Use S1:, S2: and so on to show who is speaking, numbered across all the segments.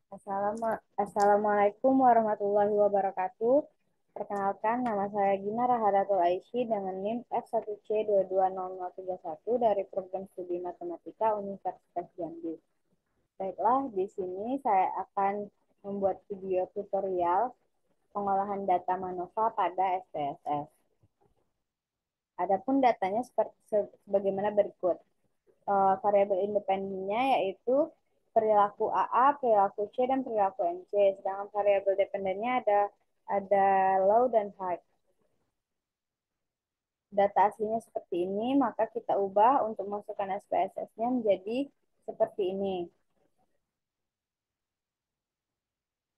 S1: Assalamualaikum warahmatullahi wabarakatuh. Perkenalkan, nama saya Gina Rahadatul Aisy dengan NIM F1C220031 dari Program Studi Matematika Universitas Jambi. Baiklah, di sini saya akan membuat video tutorial pengolahan data MANOVA pada SPSS. Adapun datanya sebagaimana berikut. Variabel independennya yaitu perilaku AA, perilaku C, dan perilaku MC. Sedangkan variabel dependennya ada low dan high. Data aslinya seperti ini, maka kita ubah untuk masukkan SPSS-nya menjadi seperti ini.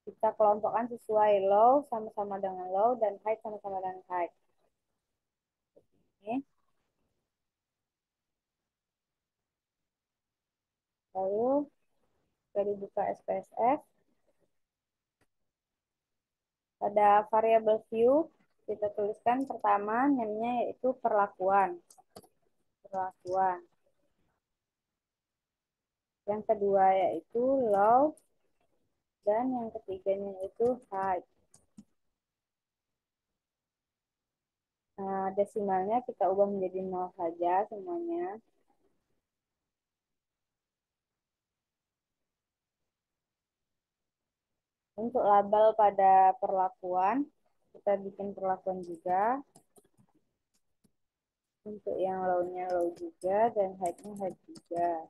S1: Kita kelompokkan sesuai low sama-sama dengan low dan high sama-sama dengan high. Ini. Lalu kita dibuka SPSS. Pada variabel view, kita tuliskan pertama name-nya yaitu perlakuan. Perlakuan. Yang kedua yaitu low, dan yang ketiganya yaitu high. Nah, desimalnya kita ubah menjadi 0 saja semuanya. Untuk label pada perlakuan, kita bikin perlakuan juga. Untuk yang low-nya low juga, dan high-nya high juga.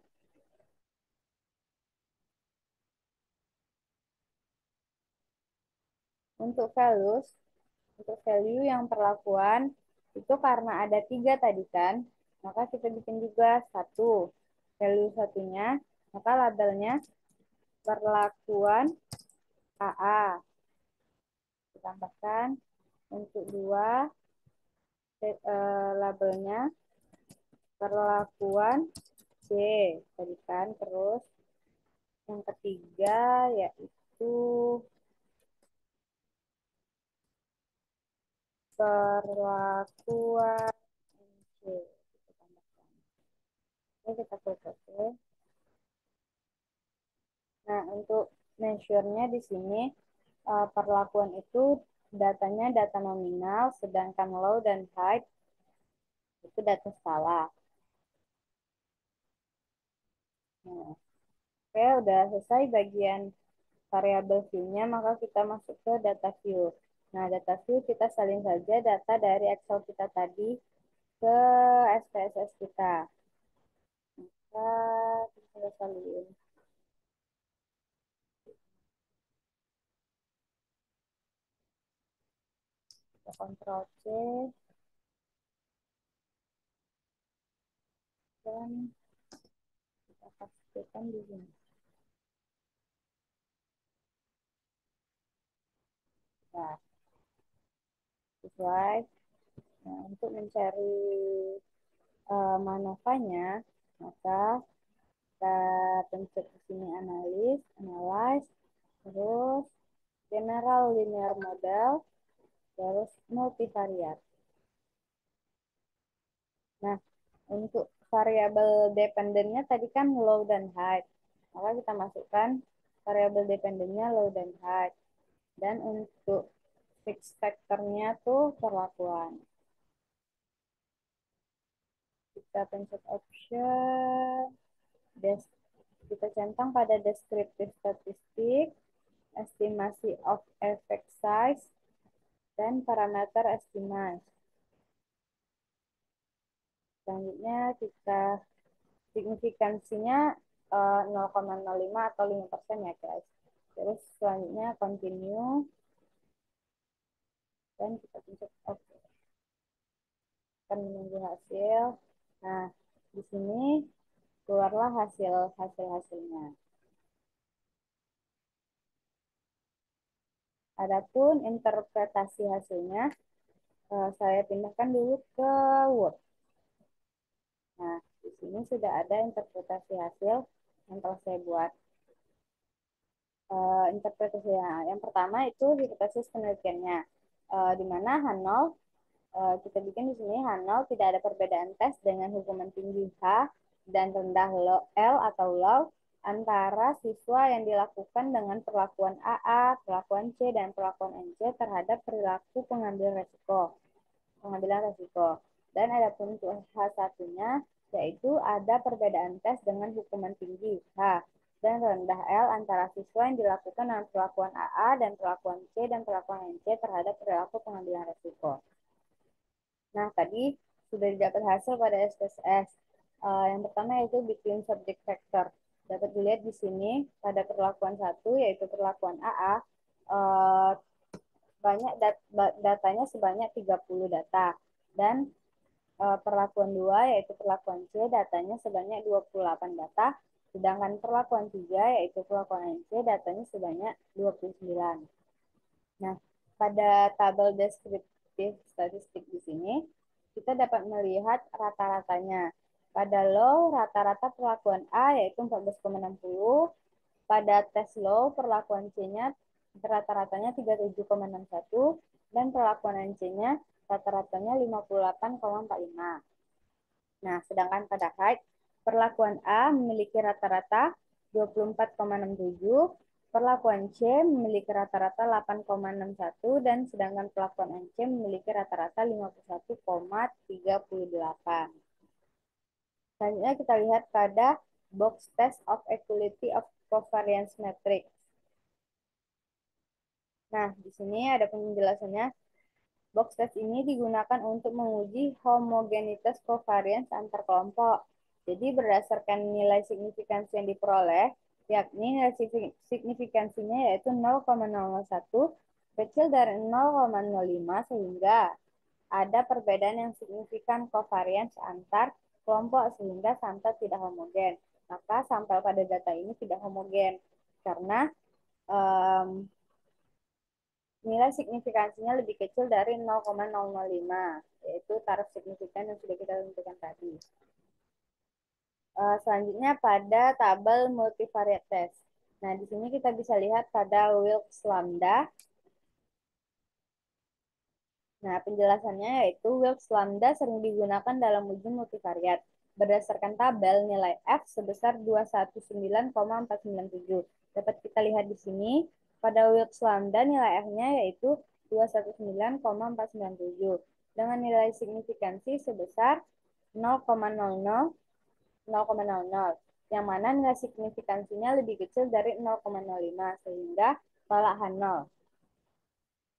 S1: Untuk values, untuk value yang perlakuan, itu karena ada 3 tadi kan, maka kita bikin juga satu. Value satunya, maka labelnya perlakuan AA. Ditambahkan untuk 2 labelnya perlakuan C tadi kan. Terus yang ketiga yaitu perlakuan C. Oke, kita klik oke. Nah, untuk measure-nya di sini perlakuan itu datanya data nominal, sedangkan low dan high itu data skala. Nah, oke, udah selesai bagian variabel view-nya, maka kita masuk ke data view. Nah, data view kita salin saja data dari Excel kita tadi ke SPSS kita. Kita salin. Kita Ctrl C dan kita pastikan di sini. Nah, sesuai. Nah, untuk mencari manofanya, maka kita pencet di sini analyze, terus general linear model, terus multivariat. Nah, untuk variabel dependennya tadi kan low dan high. Maka kita masukkan variabel dependennya low dan high. Dan untuk fix factornya tuh perlakuan. Kita pencet option, kita centang pada descriptive statistik, estimasi of effect size, dan parameter estimasi. Selanjutnya kita signifikansinya 0,05 atau 5% ya guys. Terus selanjutnya continue dan kita pencet OK. Akan menunggu hasil. Nah, di sini keluarlah hasilnya. Adapun interpretasi hasilnya, saya pindahkan dulu ke Word. Nah, di sini sudah ada interpretasi hasil yang telah saya buat. Interpretasi yang pertama itu hipotesis penelitiannya, di mana H0 kita bikin di sini H0 tidak ada perbedaan tes dengan hukuman tinggi H dan rendah L atau low antara siswa yang dilakukan dengan perlakuan AA, perlakuan C, dan perlakuan NC terhadap perilaku pengambilan resiko. Dan ada pun H1-nya, yaitu ada perbedaan tes dengan hukuman tinggi H dan rendah L antara siswa yang dilakukan dengan perlakuan AA dan perlakuan C dan perlakuan NC terhadap perilaku pengambilan resiko. Nah, tadi sudah didapat hasil pada SPSS. Yang pertama yaitu between subject factor. Dapat dilihat di sini pada perlakuan 1 yaitu perlakuan AA, banyak datanya sebanyak 30 data. Dan perlakuan 2 yaitu perlakuan C datanya sebanyak 28 data. Sedangkan perlakuan 3 yaitu perlakuan NC datanya sebanyak 29. Nah, pada tabel deskriptif statistik di sini, kita dapat melihat rata-ratanya. Pada low, rata-rata perlakuan A yaitu 14,60. Pada tes low, perlakuan C-nya rata-ratanya 37,61. Dan perlakuan NC-nya rata-ratanya 58,45. Nah, sedangkan pada height, perlakuan A memiliki rata-rata 24,67, perlakuan C memiliki rata-rata 8,61, dan sedangkan perlakuan NC memiliki rata-rata 51,38. Selanjutnya kita lihat pada box test of equality of covariance matrix. Nah, di sini ada penjelasannya. Box test ini digunakan untuk menguji homogenitas covariance antar kelompok. Jadi berdasarkan nilai signifikansi yang diperoleh, yakni nilai signifikansinya yaitu 0,001 kecil dari 0,05 sehingga ada perbedaan yang signifikan covariance antar kelompok sehingga sampel tidak homogen. Maka sampel pada data ini tidak homogen karena nilai signifikansinya lebih kecil dari 0,005, yaitu taraf signifikan yang sudah kita tentukan tadi. Selanjutnya pada tabel multivariate test. Nah, di sini kita bisa lihat pada Wilks lambda. Nah, penjelasannya yaitu Wilks lambda sering digunakan dalam uji multivariat. Berdasarkan tabel, nilai F sebesar 219,497. Dapat kita lihat di sini, pada Wilks lambda nilai F-nya yaitu 219,497 dengan nilai signifikansi sebesar 0,00, yang mana nilai signifikansinya lebih kecil dari 0,05 sehingga tolak H0.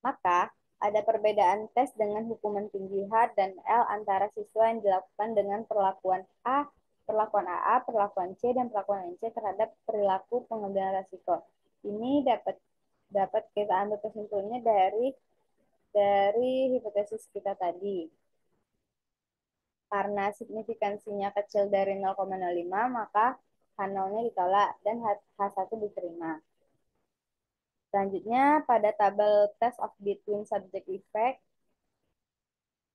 S1: Maka ada perbedaan tes dengan hukuman tinggi H dan L antara siswa yang dilakukan dengan perlakuan AA, perlakuan C, dan perlakuan NC terhadap perilaku pengambilan resiko. Ini dapat kita ambil kesimpulannya dari hipotesis kita tadi. Karena signifikansinya kecil dari 0,05, maka H0-nya ditolak dan H1 diterima. Selanjutnya, pada tabel test of between subject effect,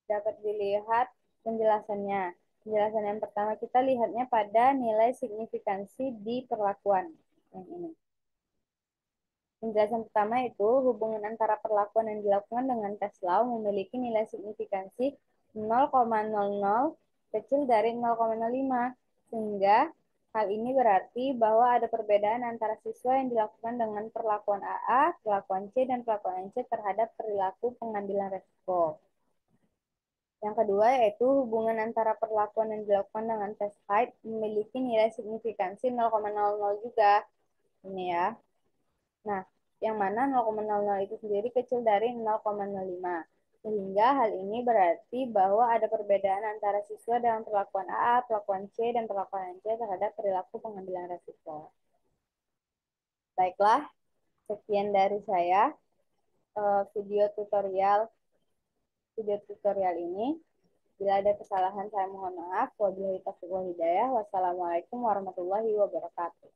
S1: dapat dilihat penjelasannya. Penjelasan yang pertama kita lihatnya pada nilai signifikansi di perlakuan. Yang ini. Penjelasan pertama itu hubungan antara perlakuan yang dilakukan dengan tes law memiliki nilai signifikansi 0,00 kecil dari 0,05 sehingga hal ini berarti bahwa ada perbedaan antara siswa yang dilakukan dengan perlakuan AA, perlakuan C, dan perlakuan NC terhadap perilaku pengambilan resiko. Yang kedua yaitu hubungan antara perlakuan yang dilakukan dengan tes height memiliki nilai signifikansi 0,00 juga. Ini ya. Nah, yang mana 0,00 itu sendiri kecil dari 0,05. Sehingga hal ini berarti bahwa ada perbedaan antara siswa dalam perlakuan AA, perlakuan C, dan perlakuan NC terhadap perilaku pengambilan resiko. Baiklah, sekian dari saya video tutorial ini. Bila ada kesalahan saya mohon maaf. Wabillahi taufiq wal hidayah. Wassalamualaikum warahmatullahi wabarakatuh.